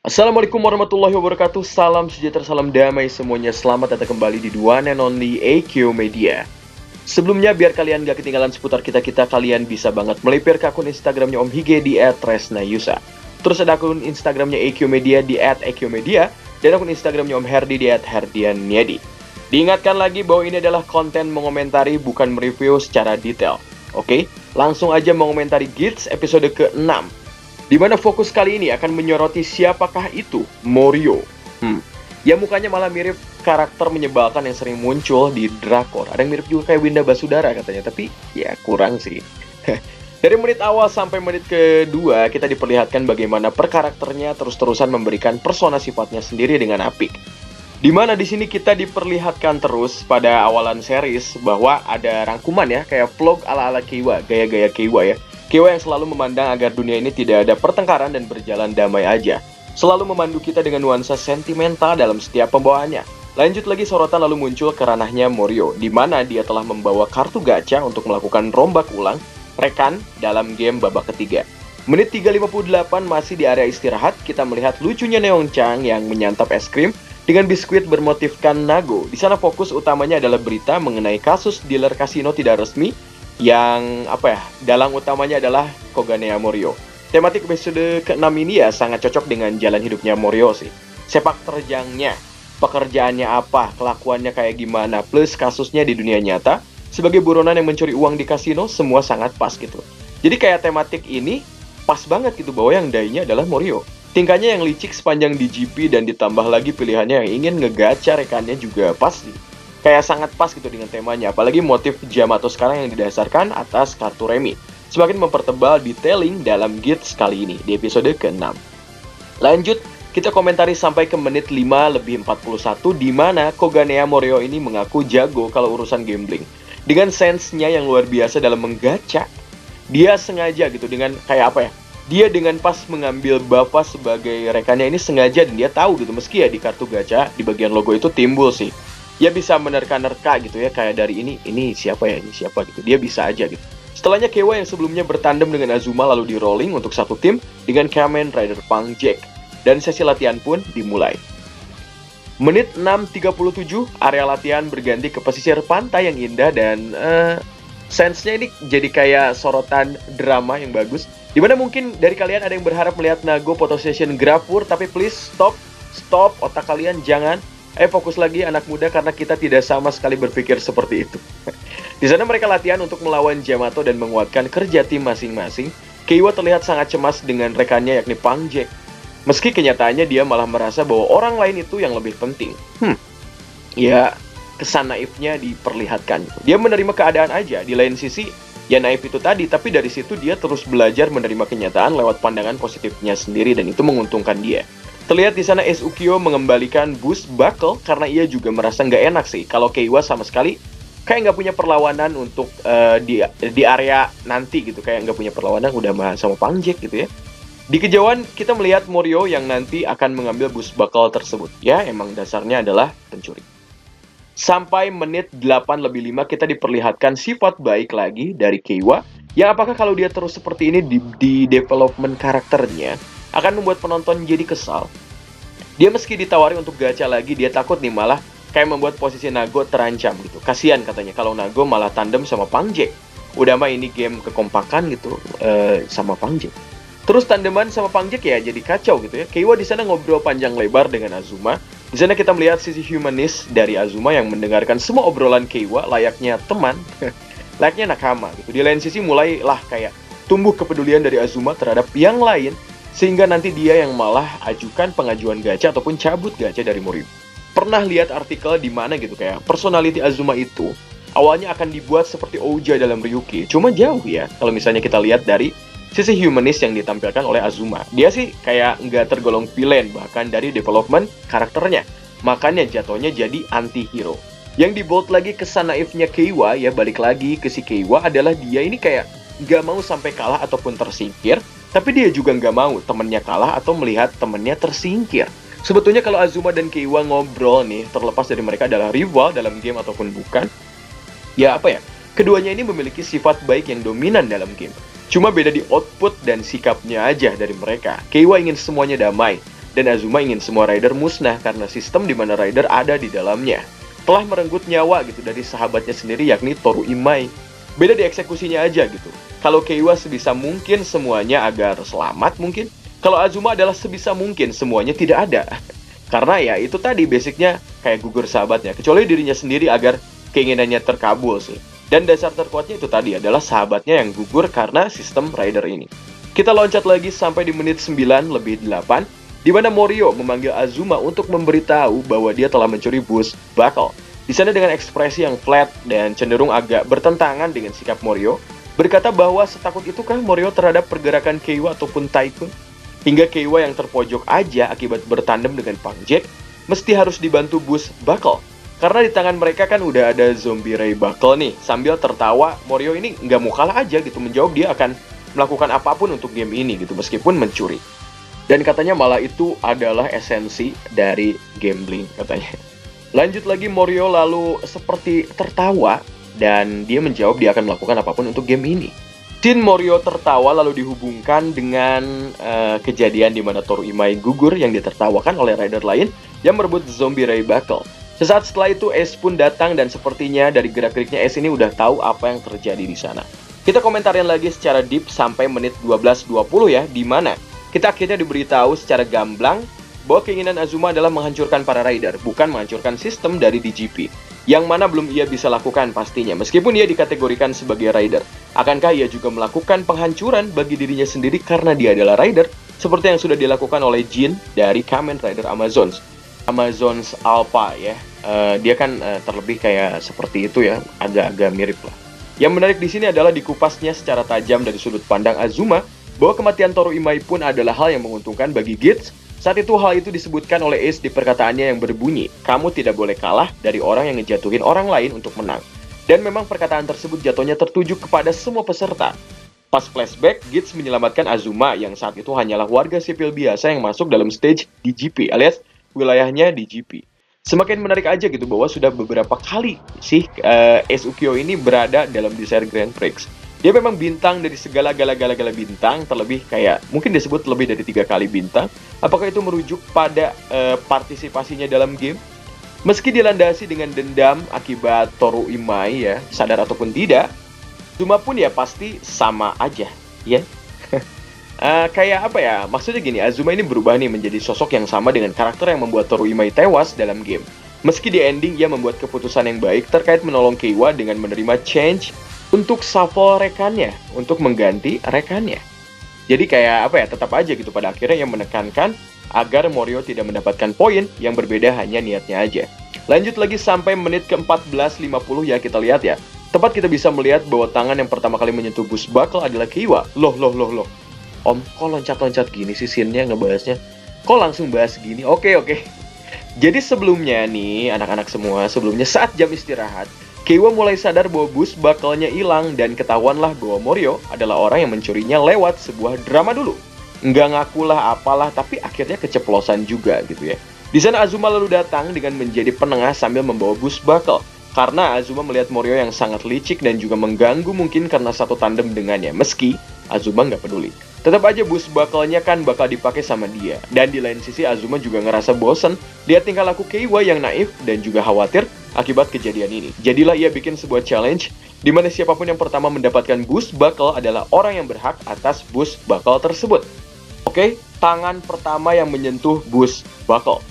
Assalamualaikum warahmatullahi wabarakatuh. Salam sejahtera, salam damai semuanya. Selamat datang kembali di The One and Only AQ Media. Sebelumnya, biar kalian gak ketinggalan seputar kita-kita, kalian bisa banget melipir ke akun Instagramnya Om Hige di @tresnayusa. Terus ada akun Instagramnya AQ Media di @AQ dan akun Instagramnya Om Herdi di @herdianyedi. Diingatkan lagi bahwa ini adalah konten mengomentari, bukan mereview secara detail. Oke, langsung aja mengomentari Gits episode ke-6. Di mana fokus kali ini akan menyoroti siapakah itu Morio. Ya mukanya malah mirip karakter menyebalkan yang sering muncul di drakor. Ada yang mirip juga kayak Winda Basudara katanya, tapi ya kurang sih. Dari menit awal sampai menit kedua, kita diperlihatkan bagaimana per karakternya terus-terusan memberikan persona sifatnya sendiri dengan apik. Dimana di sini kita diperlihatkan terus pada awalan series bahwa ada rangkuman ya, kayak vlog ala-ala Keiwa, gaya-gaya Keiwa ya. Keiwa yang selalu memandang agar dunia ini tidak ada pertengkaran dan berjalan damai aja. Selalu memandu kita dengan nuansa sentimental dalam setiap pembawaannya. Lanjut lagi sorotan lalu muncul ke ranahnya Morio, di mana dia telah membawa kartu gacha untuk melakukan rombak ulang rekan dalam game babak ketiga. Menit 3.58 masih di area istirahat, kita melihat lucunya Neongchang yang menyantap es krim dengan biskuit bermotifkan Nago. Di sana fokus utamanya adalah berita mengenai kasus dealer kasino tidak resmi yang dalang utamanya adalah Koganea Morio. Tematik episode ke-6 ini ya sangat cocok dengan jalan hidupnya Morio sih. Sepak terjangnya, pekerjaannya apa, kelakuannya kayak gimana, plus kasusnya di dunia nyata sebagai buronan yang mencuri uang di kasino, semua sangat pas gitu. Jadi kayak tematik ini pas banget gitu bahwa yang dainya adalah Morio. Tingkahnya yang licik sepanjang DGP dan ditambah lagi pilihannya yang ingin ngegacha rekannya juga pas sih. Kayak sangat pas gitu dengan temanya, apalagi motif Yamato sekarang yang didasarkan atas kartu remi. Semakin mempertebal detailing dalam Gits kali ini, di episode ke-6. Lanjut, kita komentari sampai ke menit 5:41 di mana Koganea Morio ini mengaku jago kalau urusan gambling. Dengan sense-nya yang luar biasa dalam menggacha, dia sengaja gitu dengan kayak dia dengan pas mengambil Bava sebagai rekannya ini sengaja dan dia tahu gitu meski ya di kartu gacha di bagian logo itu timbul sih. Ya bisa menerka-nerka gitu ya kayak dari ini siapa gitu. Dia bisa aja gitu. Setelahnya Keiwa yang sebelumnya bertandem dengan Azuma lalu di rolling untuk satu tim dengan Kamen Rider Punk Jack. Dan sesi latihan pun dimulai. Menit 6.37, area latihan berganti ke pesisir pantai yang indah dan sense-nya ini jadi kayak sorotan drama yang bagus. Dimana mungkin dari kalian ada yang berharap melihat Nago photo session Grapur, tapi please stop otak kalian jangan. Fokus lagi anak muda karena kita tidak sama sekali berpikir seperti itu. Di sana mereka latihan untuk melawan Yamato dan menguatkan kerja tim masing-masing. Keiwa terlihat sangat cemas dengan rekannya yakni Punk Jack. Meski kenyataannya dia malah merasa bahwa orang lain itu yang lebih penting. Ya, kesan naifnya diperlihatkan. Dia menerima keadaan aja. Di lain sisi, ya naif itu tadi, tapi dari situ dia terus belajar menerima kenyataan lewat pandangan positifnya sendiri dan itu menguntungkan dia. Terlihat di sana Ukyo mengembalikan boost buckle karena ia juga merasa nggak enak sih kalau Keiwa sama sekali kayak nggak punya perlawanan untuk di area nanti gitu, kayak nggak punya perlawanan udah sama Punk Jack gitu ya. Di kejauhan kita melihat Morio yang nanti akan mengambil boost buckle tersebut. Ya emang dasarnya adalah pencuri. Sampai menit 8:05 kita diperlihatkan sifat baik lagi dari Keiwa yang apakah kalau dia terus seperti ini di development karakternya akan membuat penonton jadi kesal. Dia meski ditawari untuk gacha lagi, dia takut nih malah kayak membuat posisi Nago terancam gitu. Kasian katanya kalau Nago malah tandem sama Punk Jack. Udah mah ini game kekompakan gitu sama Punk Jack. Terus tandeman sama Punk Jack ya jadi kacau gitu ya. Keiwa di sana ngobrol panjang lebar dengan Azuma. Di sana kita melihat sisi humanis dari Azuma yang mendengarkan semua obrolan Keiwa layaknya teman, layaknya nakama gitu. Di lain sisi mulailah kayak tumbuh kepedulian dari Azuma terhadap yang lain sehingga nanti dia yang malah ajukan pengajuan gacha ataupun cabut gacha dari Morio. Pernah lihat artikel di mana gitu kayak personality Azuma itu awalnya akan dibuat seperti Ouja dalam Ryuki. Cuma jauh ya kalau misalnya kita lihat dari sisi humanis yang ditampilkan oleh Azuma. Dia sih kayak nggak tergolong villain bahkan dari development karakternya. Makanya jatuhnya jadi anti-hero. Yang dibold lagi kesan naifnya Keiwa ya balik lagi ke si Keiwa adalah dia ini kayak nggak mau sampai kalah ataupun tersingkir. Tapi dia juga nggak mau temennya kalah atau melihat temennya tersingkir. Sebetulnya kalau Azuma dan Keiwa ngobrol nih, terlepas dari mereka adalah rival dalam game ataupun bukan, ya keduanya ini memiliki sifat baik yang dominan dalam game. Cuma beda di output dan sikapnya aja dari mereka. Keiwa ingin semuanya damai. dan Azuma ingin semua rider musnah karena sistem di mana rider ada di dalamnya. Telah merenggut nyawa gitu dari sahabatnya sendiri yakni Toru Imai. Beda di eksekusinya aja gitu. Kalau Keiwa sebisa mungkin semuanya agar selamat mungkin. Kalau Azuma adalah sebisa mungkin semuanya tidak ada. Karena ya itu tadi basicnya kayak gugur sahabatnya. Kecuali dirinya sendiri agar keinginannya terkabul sih. Dan dasar terkuatnya itu tadi adalah sahabatnya yang gugur karena sistem rider ini. Kita loncat lagi sampai di menit 9:08, di mana Morio memanggil Azuma untuk memberitahu bahwa dia telah mencuri bus Buckle. Di sana dengan ekspresi yang flat dan cenderung agak bertentangan dengan sikap Morio, berkata bahwa setakut itukah Morio terhadap pergerakan Keiwa ataupun Tycoon? Hingga Keiwa yang terpojok aja akibat bertandem dengan Punk Jack, mesti harus dibantu bus Buckle. Karena di tangan mereka kan udah ada zombie Ray Buckle nih. Sambil tertawa, Morio ini nggak mau kalah aja gitu. Menjawab dia akan melakukan apapun untuk game ini gitu, meskipun mencuri. Dan katanya malah itu adalah esensi dari gambling katanya. Lanjut lagi, Morio lalu seperti tertawa dan dia menjawab dia akan melakukan apapun untuk game ini. Scene Morio tertawa lalu dihubungkan dengan kejadian di mana Toru Imai gugur yang ditertawakan oleh rider lain yang merebut zombie Ray Buckle. Sesaat setelah itu Ace pun datang dan sepertinya dari gerak-geriknya Ace ini udah tahu apa yang terjadi di sana. Kita komentarin lagi secara deep sampai menit 12:20 ya, di mana kita akhirnya diberitahu secara gamblang bahwa keinginan Azuma adalah menghancurkan para rider, bukan menghancurkan sistem dari DGP. Yang mana belum ia bisa lakukan pastinya, meskipun ia dikategorikan sebagai rider. Akankah ia juga melakukan penghancuran bagi dirinya sendiri karena dia adalah rider, seperti yang sudah dilakukan oleh Jin dari Kamen Rider Amazons Alpha ya. Dia kan terlebih kayak seperti itu ya, agak-agak mirip lah. Yang menarik di sini adalah dikupasnya secara tajam dari sudut pandang Azuma bahwa kematian Toru Imai pun adalah hal yang menguntungkan bagi Gits. Saat itu hal itu disebutkan oleh Ace di perkataannya yang berbunyi, kamu tidak boleh kalah dari orang yang ngejatuhin orang lain untuk menang. Dan memang perkataan tersebut jatuhnya tertuju kepada semua peserta. Pas flashback, Gits menyelamatkan Azuma yang saat itu hanyalah warga sipil biasa yang masuk dalam stage DGP alias wilayahnya DGP. Semakin menarik aja gitu bahwa sudah beberapa kali sih Ace Ukyo ini berada dalam Desire Grand Prix. Dia memang bintang dari segala gala-gala bintang, terlebih kayak mungkin disebut lebih dari 3 kali bintang. Apakah itu merujuk pada partisipasinya dalam game? Meski dilandasi dengan dendam akibat Toru Imai ya, sadar ataupun tidak, Azuma pun ya pasti sama aja, ya. Kayak apa ya, maksudnya gini, Azuma ini berubah nih menjadi sosok yang sama dengan karakter yang membuat Toru Imai tewas dalam game. Meski di ending ia membuat keputusan yang baik terkait menolong Keiwa dengan menerima change untuk shuffle rekannya, untuk mengganti rekannya. Jadi kayak apa ya, tetap aja gitu pada akhirnya yang menekankan agar Morio tidak mendapatkan poin, yang berbeda hanya niatnya aja. Lanjut lagi sampai menit ke-14:50 ya, kita lihat ya. Tepat kita bisa melihat bahwa tangan yang pertama kali menyentuh bus Buckle adalah Keiwa. Loh. Om, kok loncat-loncat gini sih scene-nya ngebahasnya? Kok langsung bahas gini? Oke. Jadi sebelumnya nih, anak-anak semua, sebelumnya saat jam istirahat, Keiwa mulai sadar bahwa bus Buckle-nya hilang dan ketahuanlah bahwa Morio adalah orang yang mencurinya lewat sebuah drama dulu. Nggak ngakulah apalah, tapi akhirnya keceplosan juga gitu ya. Di sana Azuma lalu datang dengan menjadi penengah sambil membawa bus Buckle. Karena Azuma melihat Morio yang sangat licik dan juga mengganggu mungkin karena satu tandem dengannya. Meski Azuma nggak peduli. Tetap aja bus Buckle-nya kan bakal dipakai sama dia. Dan di lain sisi Azuma juga ngerasa bosen lihat tingkah laku Keiwa yang naif dan juga khawatir akibat kejadian ini. Jadilah ia bikin sebuah challenge di mana siapapun yang pertama mendapatkan bus Buckle adalah orang yang berhak atas bus Buckle tersebut. Oke, tangan pertama yang menyentuh bus Buckle.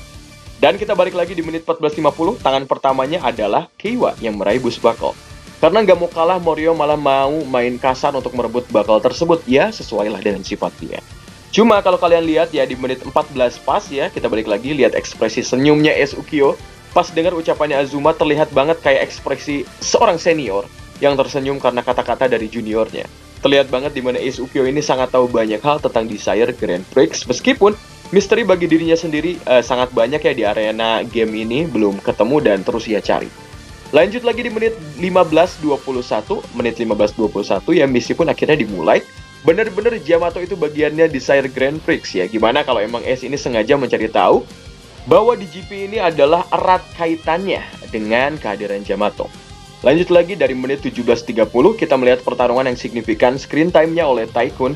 Dan kita balik lagi di menit 14:50, tangan pertamanya adalah Keiwa yang meraih bus Buckle. Karena nggak mau kalah, Morio malah mau main kasar untuk merebut Buckle tersebut. Ya, sesuailah dengan sifat dia. Cuma kalau kalian lihat ya di menit 14 pas ya, kita balik lagi lihat ekspresi senyumnya Ace Ukyo. Pas dengar ucapannya Azuma terlihat banget kayak ekspresi seorang senior yang tersenyum karena kata-kata dari juniornya. Terlihat banget di mana Ace Ukyo ini sangat tahu banyak hal tentang Desire Grand Prix, meskipun misteri bagi dirinya sendiri sangat banyak ya di arena game ini, belum ketemu dan terus ia cari. Lanjut lagi di menit 15:21, ya misi pun akhirnya dimulai. Bener-bener Yamato itu bagiannya Desire Grand Prix ya. Gimana kalau emang Ace ini sengaja mencari tahu bahwa di GP ini adalah erat kaitannya dengan kehadiran Yamato. Lanjut lagi dari menit 17:30, kita melihat pertarungan yang signifikan screen time-nya oleh Tycoon.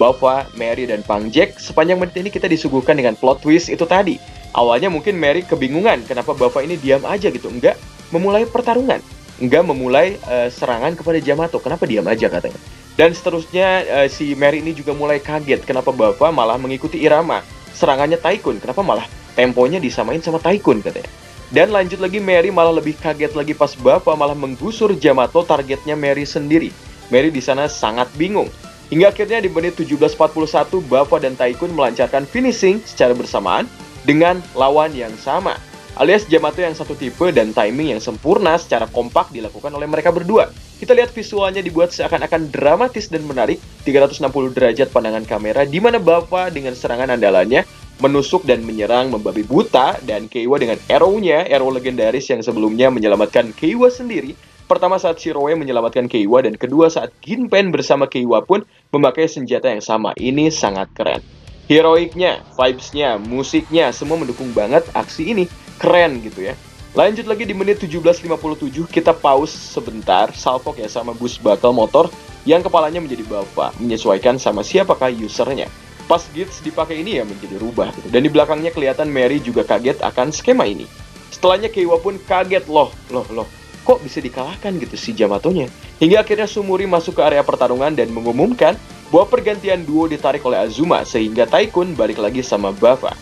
Bava, Mary, dan Pang Jack. Sepanjang menit ini kita disuguhkan dengan plot twist itu tadi. Awalnya mungkin Mary kebingungan kenapa Bava ini diam aja gitu, enggak memulai pertarungan, enggak memulai serangan kepada Yamato, kenapa diam aja katanya. Dan seterusnya si Mary ini juga mulai kaget kenapa Bava malah mengikuti irama serangannya Tycoon, kenapa malah temponya disamain sama Tycoon katanya. Dan lanjut lagi Mary malah lebih kaget lagi pas Bava malah menggusur Yamato, targetnya Mary sendiri. Mary di sana sangat bingung. Hingga akhirnya di menit 17.41 Bava dan Tycoon melancarkan finishing secara bersamaan dengan lawan yang sama. Alias Yamato yang satu tipe dan timing yang sempurna secara kompak dilakukan oleh mereka berdua. Kita lihat visualnya dibuat seakan-akan dramatis dan menarik, 360 derajat pandangan kamera, di mana Bava dengan serangan andalannya menusuk dan menyerang membabi buta, dan Keiwa dengan arrow-nya, arrow legendaris yang sebelumnya menyelamatkan Keiwa sendiri. Pertama saat Shiroe menyelamatkan Keiwa, dan kedua saat Ginpen bersama Keiwa pun memakai senjata yang sama. Ini sangat keren. Heroiknya, vibes-nya, musiknya, semua mendukung banget aksi ini. Keren gitu ya. Lanjut lagi di menit 17.57, kita pause sebentar, salvok ya sama bus bakal motor yang kepalanya menjadi Bava, menyesuaikan sama siapakah usernya. Pas Gits dipakai ini ya menjadi rubah gitu. Dan di belakangnya kelihatan Mary juga kaget akan skema ini. Setelahnya Keiwa pun kaget, loh, kok bisa dikalahkan gitu si Yamatonya. Hingga akhirnya Sumuri masuk ke area pertarungan dan mengumumkan bahwa pergantian duo ditarik oleh Azuma, sehingga Tycoon balik lagi sama Bava.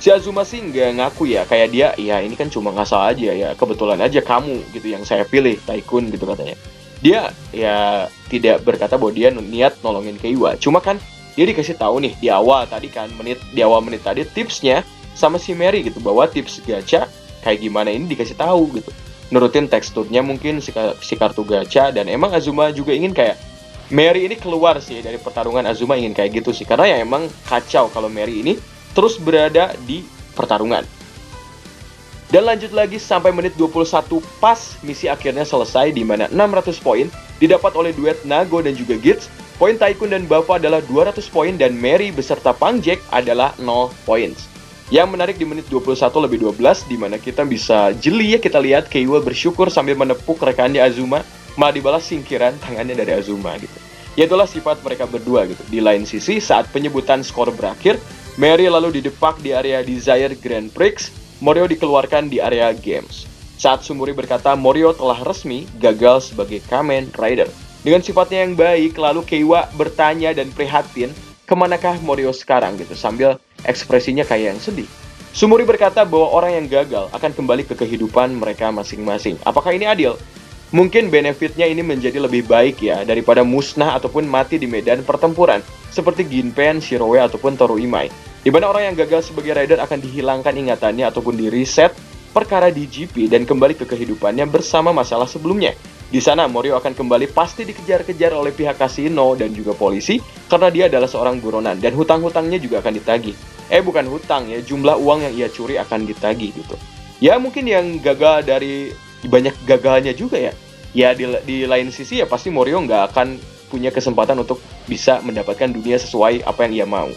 Si Azuma sih nggak ngaku ya, kayak dia, ya ini kan cuma ngasal aja ya, kebetulan aja kamu gitu yang saya pilih, Tycoon gitu katanya. Dia ya tidak berkata bahwa dia niat nolongin Keiwa, cuma kan dia dikasih tahu nih di awal tadi kan, di awal menit tadi tipsnya sama si Mary gitu, bahwa tips gacha kayak gimana ini dikasih tahu gitu. Nurutin teksturnya mungkin si kartu gacha, dan emang Azuma juga ingin kayak Mary ini keluar sih dari pertarungan. Azuma ingin kayak gitu sih, karena ya emang kacau kalau Mary ini terus berada di pertarungan. Dan lanjut lagi sampai menit 21 pas misi akhirnya selesai, di mana 600 poin didapat oleh duet Nago dan juga Gits. Poin Tycoon dan Bava adalah 200 poin dan Mary beserta Pang Jack adalah 0 poin. Yang menarik di menit 21:12 di mana kita bisa jeli ya, kita lihat Keiwa bersyukur sambil menepuk rekannya Azuma, malah dibalas singkiran tangannya dari Azuma gitu. Ya itulah sifat mereka berdua gitu. Di lain sisi, saat penyebutan skor berakhir, Mary lalu didepak di area Desire Grand Prix, Morio dikeluarkan di area Games. Saat Sumuri berkata Morio telah resmi gagal sebagai Kamen Rider. Dengan sifatnya yang baik, lalu Keiwa bertanya dan prihatin, kemanakah Morio sekarang gitu, sambil ekspresinya kayak yang sedih. Sumuri berkata bahwa orang yang gagal akan kembali ke kehidupan mereka masing-masing. Apakah ini adil? Mungkin benefitnya ini menjadi lebih baik ya, daripada musnah ataupun mati di medan pertempuran, seperti Ginpen, Shiroe, ataupun Toru Imai. Di mana orang yang gagal sebagai rider akan dihilangkan ingatannya ataupun di-reset perkara di GP dan kembali ke kehidupannya bersama masalah sebelumnya. Di sana Morio akan kembali pasti dikejar-kejar oleh pihak kasino dan juga polisi karena dia adalah seorang buronan, dan hutang-hutangnya juga akan ditagih. Bukan hutang ya, jumlah uang yang ia curi akan ditagih gitu. Ya mungkin yang gagal dari banyak gagalnya juga ya. Ya di lain sisi ya pasti Morio nggak akan punya kesempatan untuk bisa mendapatkan dunia sesuai apa yang ia mau.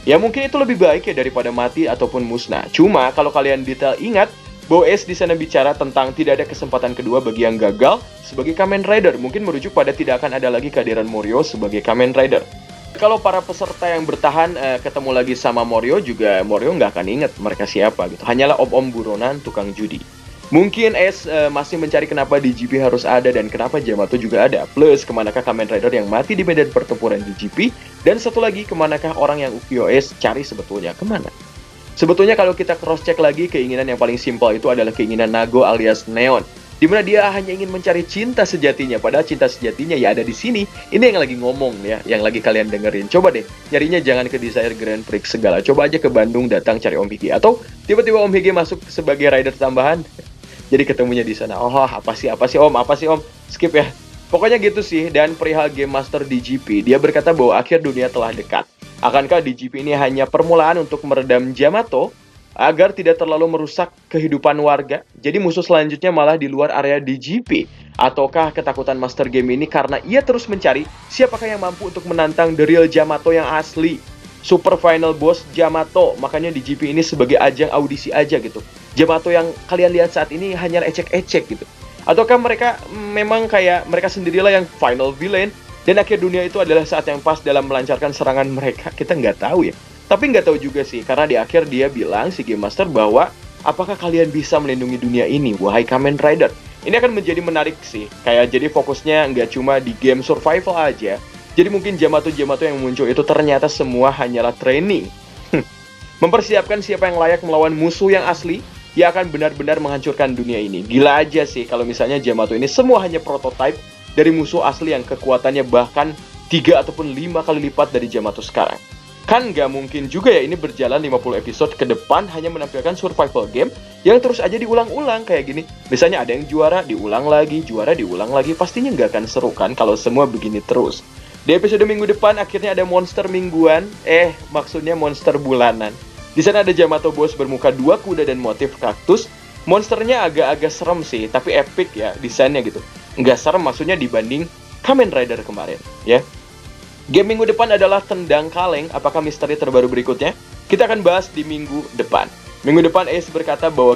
Ya mungkin itu lebih baik ya daripada mati ataupun musnah. Cuma kalau kalian detail ingat, Boes di sana bicara tentang tidak ada kesempatan kedua bagi yang gagal sebagai Kamen Rider. Mungkin merujuk pada tidak akan ada lagi kehadiran Morio sebagai Kamen Rider. Kalau para peserta yang bertahan ketemu lagi sama Morio juga, Morio nggak akan ingat mereka siapa gitu. Hanyalah om-om buronan tukang judi. Mungkin masih mencari kenapa DGP harus ada dan kenapa Yamato juga ada. Plus, kemanakah Kamen Rider yang mati di medan pertempuran DGP. Dan satu lagi, kemanakah orang yang Ukyo S cari sebetulnya, kemana? Sebetulnya kalau kita cross-check lagi, keinginan yang paling simpel itu adalah keinginan Nago alias Neon. Dimana dia hanya ingin mencari cinta sejatinya, padahal cinta sejatinya ya ada di sini. Ini yang lagi ngomong ya, yang lagi kalian dengerin. Coba deh, nyarinya jangan ke Desire Grand Prix segala. Coba aja ke Bandung datang cari Om Hige. Atau tiba-tiba Om Hige masuk sebagai rider tambahan. Jadi ketemunya di sana. Oh, apa sih Om? Skip ya. Pokoknya gitu sih. Dan perihal Game Master DGP, dia berkata bahwa akhir dunia telah dekat. Akankah DGP ini hanya permulaan untuk meredam Yamato agar tidak terlalu merusak kehidupan warga? Jadi musuh selanjutnya malah di luar area DGP. Ataukah ketakutan Master Game ini karena ia terus mencari siapakah yang mampu untuk menantang The Real Yamato yang asli? Super Final Boss Yamato. Makanya DGP ini sebagai ajang audisi aja gitu. Yamato yang kalian lihat saat ini hanya ecek-ecek gitu. Ataukah mereka memang kayak mereka sendirilah yang final villain Dan akhir dunia itu adalah saat yang pas dalam melancarkan serangan mereka. Kita nggak tahu ya. Tapi nggak tahu juga sih, karena di akhir dia bilang, si Game Master, bahwa apakah kalian bisa melindungi dunia ini, wahai Kamen Rider? Ini akan menjadi menarik sih. Kayak jadi fokusnya nggak cuma di game survival aja. Jadi mungkin Jamato-Jamato yang muncul itu ternyata semua hanyalah training. Mempersiapkan siapa yang layak melawan musuh yang asli, yang akan benar-benar menghancurkan dunia ini. Gila aja sih kalau misalnya Jamato ini semua hanya prototipe dari musuh asli yang kekuatannya bahkan 3 ataupun 5 kali lipat dari Jamato sekarang. Kan nggak mungkin juga ya ini berjalan 50 episode ke depan hanya menampilkan survival game yang terus aja diulang-ulang kayak gini. Misalnya ada yang juara, diulang lagi, juara, diulang lagi. Pastinya nggak akan seru kan kalau semua begini terus. Di episode minggu depan akhirnya ada monster mingguan, maksudnya monster bulanan. Di sana ada Jamato Boss bermuka 2 kuda dan motif kaktus. Monsternya agak-agak serem sih, tapi epic ya desainnya gitu. Nggak serem maksudnya dibanding Kamen Rider kemarin, ya. Game minggu depan adalah Tendang Kaleng. Apakah misteri terbaru berikutnya? Kita akan bahas di minggu depan. Minggu depan Ace berkata bahwa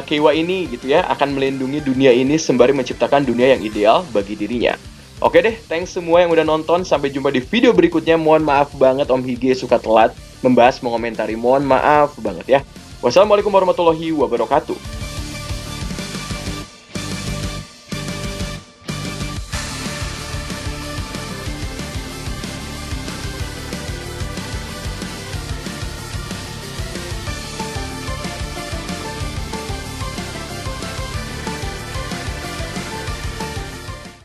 Keiwa ini gitu ya akan melindungi dunia ini sembari menciptakan dunia yang ideal bagi dirinya. Oke deh, thanks semua yang udah nonton. Sampai jumpa di video berikutnya. Mohon maaf banget Om Hige suka telat membahas mengomentari. Mohon maaf banget ya. Wassalamualaikum warahmatullahi wabarakatuh.